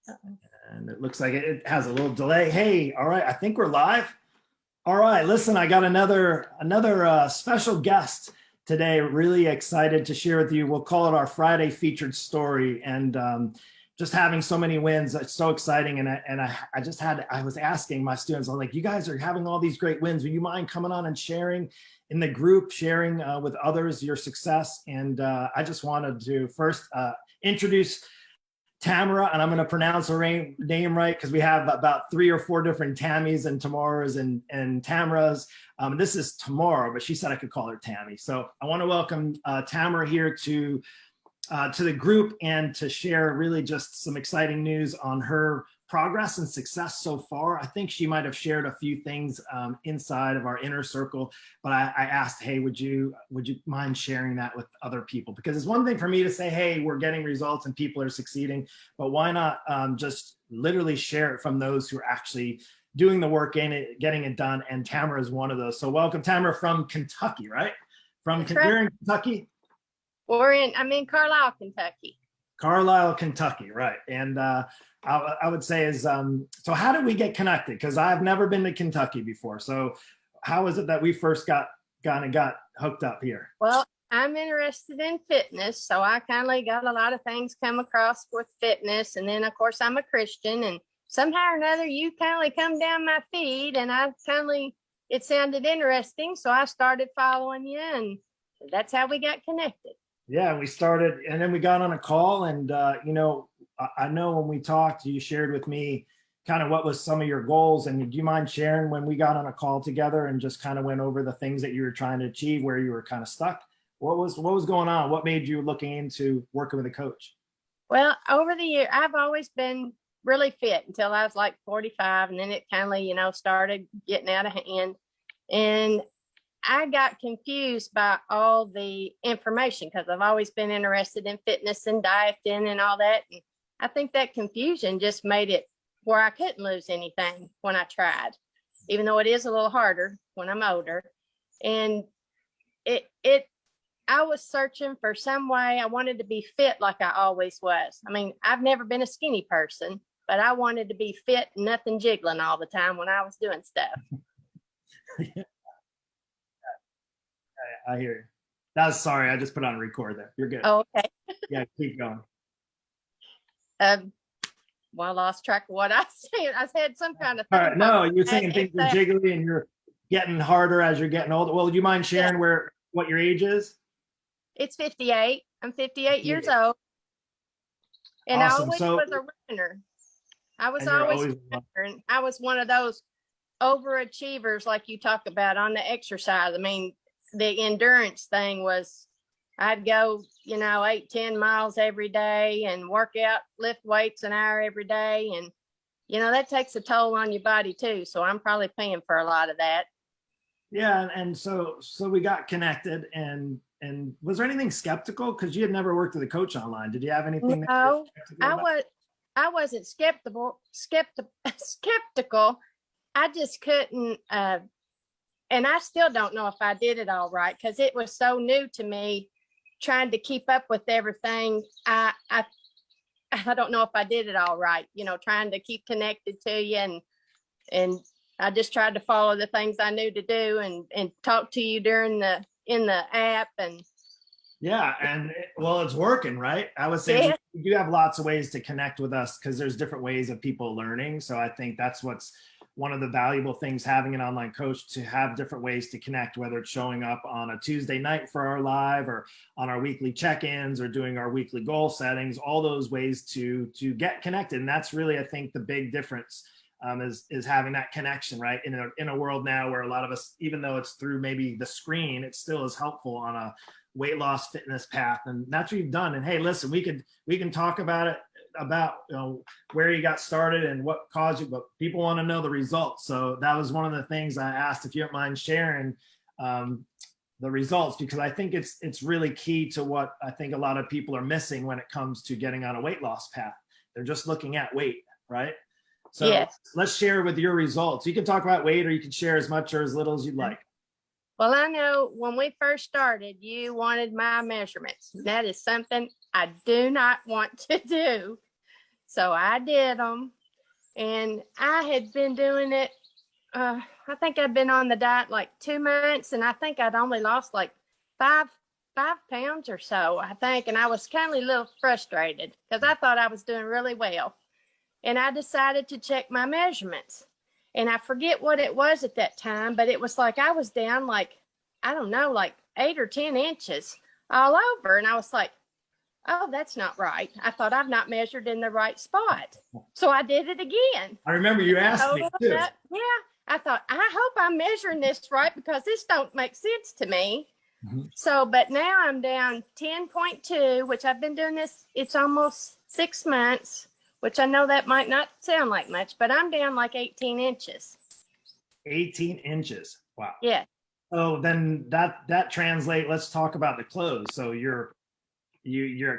And it looks like it has a little delay. Hey, all right, I think we're live. All right, listen, I got another special guest today. Really excited to share with you. We'll call it our Friday featured story. And just having so many wins, it's so exciting. And I was asking my students, I'm like, you guys are having all these great wins. Will you mind coming on and sharing in the group, sharing with others your success? And I just wanted to first introduce Tamora, and I'm going to pronounce her name right because we have about 3 or 4 different Tammys and Tamoras and Tamoras. This is Tamora, but she said I could call her Tammy. So I want to welcome Tamora here to the group and to share really just some exciting news on her progress and success so far. I think she might have shared a few things inside of our inner circle, but I asked, hey, would you mind sharing that with other people? Because it's one thing for me to say, hey, we're getting results and people are succeeding, but why not just literally share it from those who are actually doing the work in it, getting it done. And Tamora is one of those. So welcome, Tamora, from Kentucky, right? We're in Kentucky? I'm in Carlisle, Kentucky. Carlisle, Kentucky, right. And I would say is, so how did we get connected? Because I've never been to Kentucky before. So how is it that we first got hooked up here? Well, I'm interested in fitness. So I kind of got a lot of things come across with fitness. And then of course I'm a Christian, and somehow or another you kind of come down my feed, and it sounded interesting. So I started following you, and that's how we got connected. Yeah, we started, and then we got on a call, and you know, I know when we talked, you shared with me kind of what was some of your goals. And do you mind sharing when we got on a call together and just kind of went over the things that you were trying to achieve, where you were kind of stuck? What was going on? What made you looking into working with a coach? Well, over the year, I've always been really fit until I was like 45, and then it kind of, you know, started getting out of hand. And I got confused by all the information because I've always been interested in fitness and dieting and all that. And I think that confusion just made it where I couldn't lose anything when I tried, even though it is a little harder when I'm older. And I was searching for some way. I wanted to be fit like I always was. I mean, I've never been a skinny person, but I wanted to be fit and nothing jiggling all the time when I was doing stuff. I hear you. Sorry, I just put on record there. You're good. Oh, okay. Yeah, keep going. Well, I lost track of what I said. I said some kind of thing. All right, no, you're saying things are jiggly and you're getting harder as you're getting older. Well, do you mind sharing what your age is? It's 58. I'm 58 years old. And awesome. I always was a runner. I was always a runner. And I was one of those overachievers like you talk about on the exercise. I mean, the endurance thing was, I'd go, you know, 8-10 miles every day and work out, lift weights an hour every day. And, you know, that takes a toll on your body too. So I'm probably paying for a lot of that. Yeah. And so we got connected, and was there anything skeptical? Because you had never worked with a coach online. Did you have anything? No, I wasn't skeptical. I just couldn't, and I still don't know if I did it all right because it was so new to me, trying to keep up with everything. I don't know if I did it all right, you know, trying to keep connected to you. And I just tried to follow the things I knew to do and talk to you in the app. And yeah, and well, it's working, right? I would say we do have lots of ways to connect with us because there's different ways of people learning. So I think that's what's one of the valuable things, having an online coach, to have different ways to connect, whether it's showing up on a Tuesday night for our live, or on our weekly check-ins, or doing our weekly goal settings, all those ways to get connected. And that's really, I think, the big difference is having that connection, right? In a world now where a lot of us, even though it's through maybe the screen, it still is helpful on a weight loss fitness path. And that's what you've done. And hey, listen, we can talk about it, about, you know, where you got started and what caused you, but people want to know the results. So that was one of the things I asked if you don't mind sharing the results, because I think it's really key to what I think a lot of people are missing when it comes to getting on a weight loss path. They're just looking at weight, right? So yes. Let's share with your results. You can talk about weight, or you can share as much or as little as you'd like. Well, I know when we first started, you wanted my measurements. That is something I do not want to do. So I did them, and I had been doing it. I think I'd been on the diet like 2 months, and I think I'd only lost like five 5 pounds or so, I think. And I was kind of a little frustrated because I thought I was doing really well. And I decided to check my measurements. And I forget what it was at that time, but it was like I was down like, I don't know, like 8 or 10 inches all over. And I was like, oh, that's not right. I thought I've not measured in the right spot. So I did it again. I remember you asked me too. Yeah. I thought, I hope I'm measuring this right because this don't make sense to me. Mhm. So, but now I'm down 10.2, which I've been doing this. It's almost 6 months, which I know that might not sound like much, but I'm down like 18 inches. 18 inches. Wow. Yeah. So then that translate. Let's talk about the clothes. So you're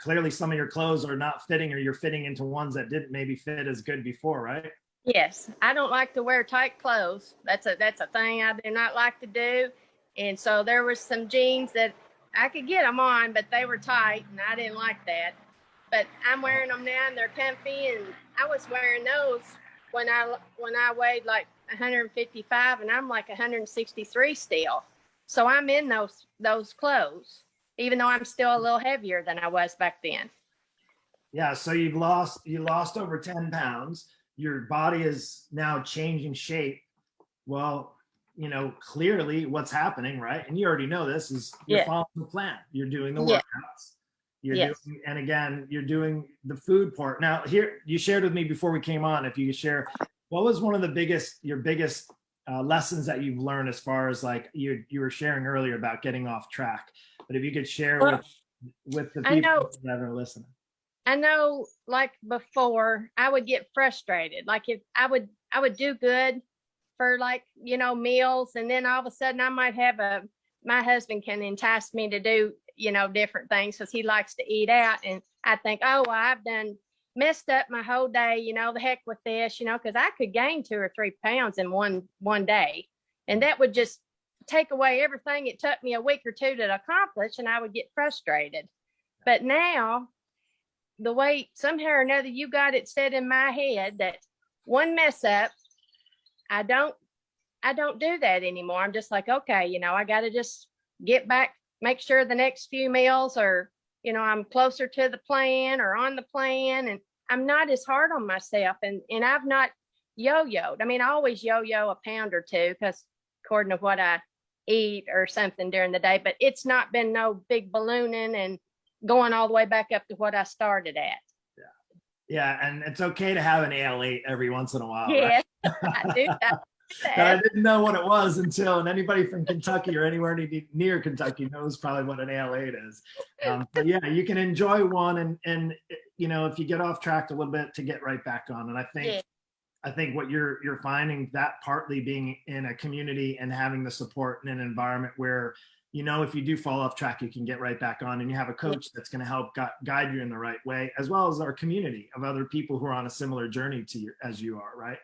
clearly some of your clothes are not fitting, or you're fitting into ones that didn't maybe fit as good before, right? Yes. I don't like to wear tight clothes. That's a thing I do not like to do. And so there was some jeans that I could get them on, but they were tight and I didn't like that. But I'm wearing them now and they're comfy, and I was wearing those when I weighed like 155 and I'm like 163 still. So I'm in those clothes, even though I'm still a little heavier than I was back then. Yeah. So you lost over 10 pounds. Your body is now changing shape. Well, clearly what's happening, right? And you already know this is you're following the plan. You're doing the workouts. And again, you're doing the food part. Now, here, you shared with me before we came on, if you could share, what was one of your biggest lessons that you've learned as far as like you were sharing earlier about getting off track, but if you could share with the people that are listening. I know, like before, I would get frustrated. Like if I would do good for like, meals, and then all of a sudden I might have my husband can entice me to do, different things because he likes to eat out. And I think, oh, well, I've done messed up my whole day, the heck with this, because I could gain 2 or 3 pounds in one day. And that would just take away everything it took me a week or two to accomplish, and I would get frustrated. But now, the way somehow or another you got it set in my head that one mess up, I don't do that anymore. I'm just like, okay, I got to just get back, make sure the next few meals are, I'm closer to the plan or on the plan, and I'm not as hard on myself. And I've not yo-yoed. I mean, I always yo-yo a pound or two because according to what I eat or something during the day, but it's not been no big ballooning and going all the way back up to what I started at. Yeah, and it's okay to have an AL8 every once in a while. Yeah, right? I do that. I didn't know what it was until, and anybody from Kentucky or anywhere near Kentucky knows probably what an AL8 is. But yeah, you can enjoy one, and if you get off track a little bit, to get right back on. And I think what you're finding, that partly being in a community and having the support in an environment where, if you do fall off track, you can get right back on, and you have a coach that's going to help guide you in the right way, as well as our community of other people who are on a similar journey to you as you are, right?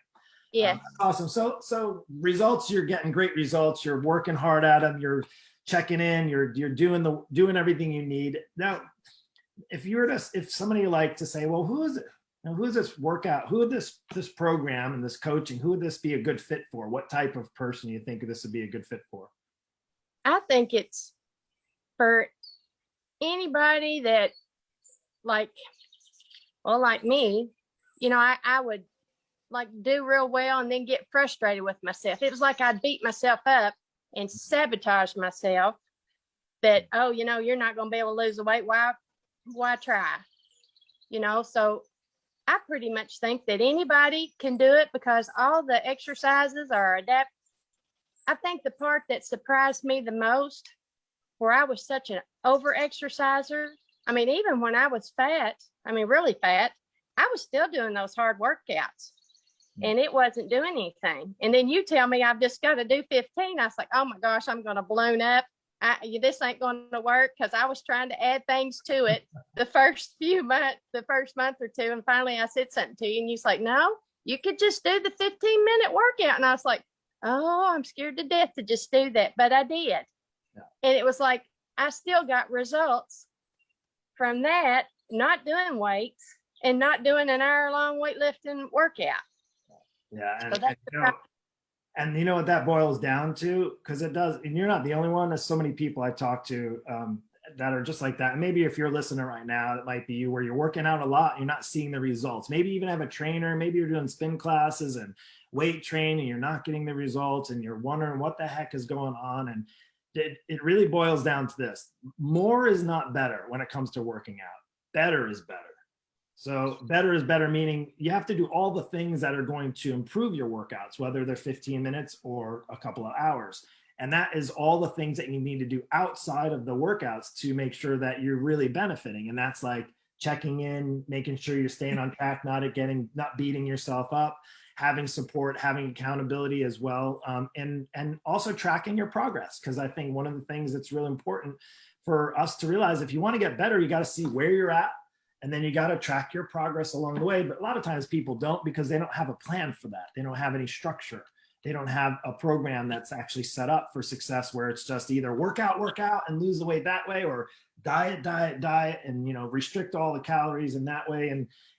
Yeah. Awesome. So results, you're getting great results. You're working hard at them. You're checking in. You're doing everything you need. Now, if somebody like to say, well, who is it? Now, who is this workout? Who would this program and this coaching? Who would this be a good fit for? What type of person do you think this would be a good fit for? I think it's for anybody that like me, I would like do real well and then get frustrated with myself. It was like I'd beat myself up and sabotage myself that, oh, you're not going to be able to lose the weight. Why try? So I pretty much think that anybody can do it because all the exercises are adapt. I think the part that surprised me the most, where I was such an over exerciser, I mean, even when I was fat, really fat, I was still doing those hard workouts and it wasn't doing anything. And then you tell me I've just got to do 15. I was like, oh my gosh, I'm going to balloon up. This ain't going to work, because I was trying to add things to it the first month or two. And finally I said something to you and you was like, no, you could just do the 15-minute workout. And I was like, oh, I'm scared to death to just do that. But I did. Yeah. And it was like, I still got results from that, not doing weights and not doing an hour-long weightlifting workout. Yeah, So that's and you know what that boils down to, because it does, and you're not the only one. There's so many people I talk to that are just like that. And maybe if you're listening right now, it might be you, where you're working out a lot, you're not seeing the results. Maybe you even have a trainer, maybe you're doing spin classes and weight training, you're not getting the results, and you're wondering what the heck is going on. And it really boils down to this: more is not better when it comes to working out. Better is better. So better is better, meaning you have to do all the things that are going to improve your workouts, whether they're 15 minutes or a couple of hours. And that is all the things that you need to do outside of the workouts to make sure that you're really benefiting. And that's like checking in, making sure you're staying on track, not beating yourself up, having support, having accountability as well, and also tracking your progress. Because I think one of the things that's really important for us to realize, if you want to get better, you got to see where you're at, and then you got to track your progress along the way. But a lot of times people don't, because they don't have a plan for that. They don't have any structure. They don't have a program that's actually set up for success, where it's just either work out and lose the weight that way, or diet, and, you know, restrict all the calories in that way.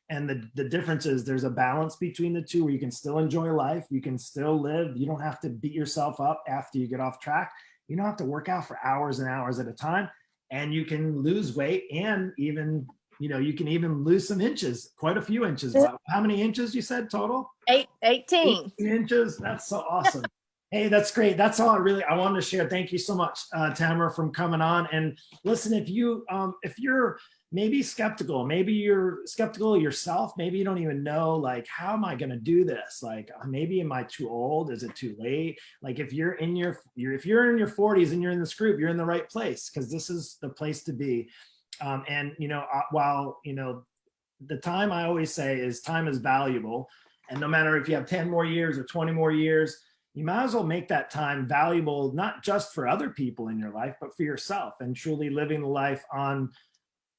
And the difference is there's a balance between the two, where you can still enjoy life. You can still live. You don't have to beat yourself up after you get off track. You don't have to work out for hours and hours at a time, and you can lose weight, and even, you know, you can even lose some inches, quite a few inches. How many inches you said total? 18. 18 inches. That's so awesome. Hey, that's great. That's all I wanted to share. Thank you so much, Tamara, from coming on. And listen, if you're maybe skeptical, maybe you're skeptical yourself, maybe you don't even know, like, how am I going to do this? Like, maybe am I too old? Is it too late? Like, if you're in your 40s and you're in this group, you're in the right place, because this is the place to be. And, you know, while, you know, the time, I always say, is time is valuable. And no matter if you have 10 more years or 20 more years, you might as well make that time valuable, not just for other people in your life, but for yourself, and truly living the life on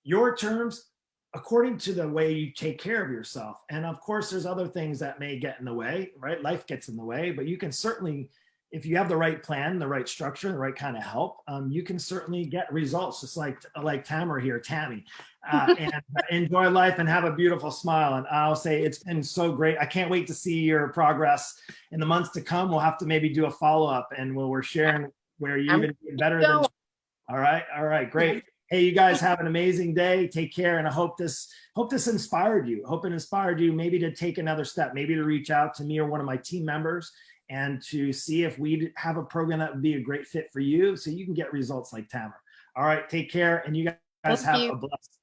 your terms, according to the way you take care of yourself. And of course, there's other things that may get in the way, right? Life gets in the way, but you can certainly, if you have the right plan, the right structure, the right kind of help, you can certainly get results, just like Tamara here, Tammy, and enjoy life and have a beautiful smile. And I'll say it's been so great. I can't wait to see your progress in the months to come. We'll have to maybe do a follow-up, and we're sharing where you even get better than. All right, great. Hey, you guys have an amazing day. Take care, and I hope this inspired you. Hope it inspired you maybe to take another step, maybe to reach out to me or one of my team members, and to see if we have a program that would be a great fit for you, so you can get results like Tamara. All right, take care, and you guys have a blessed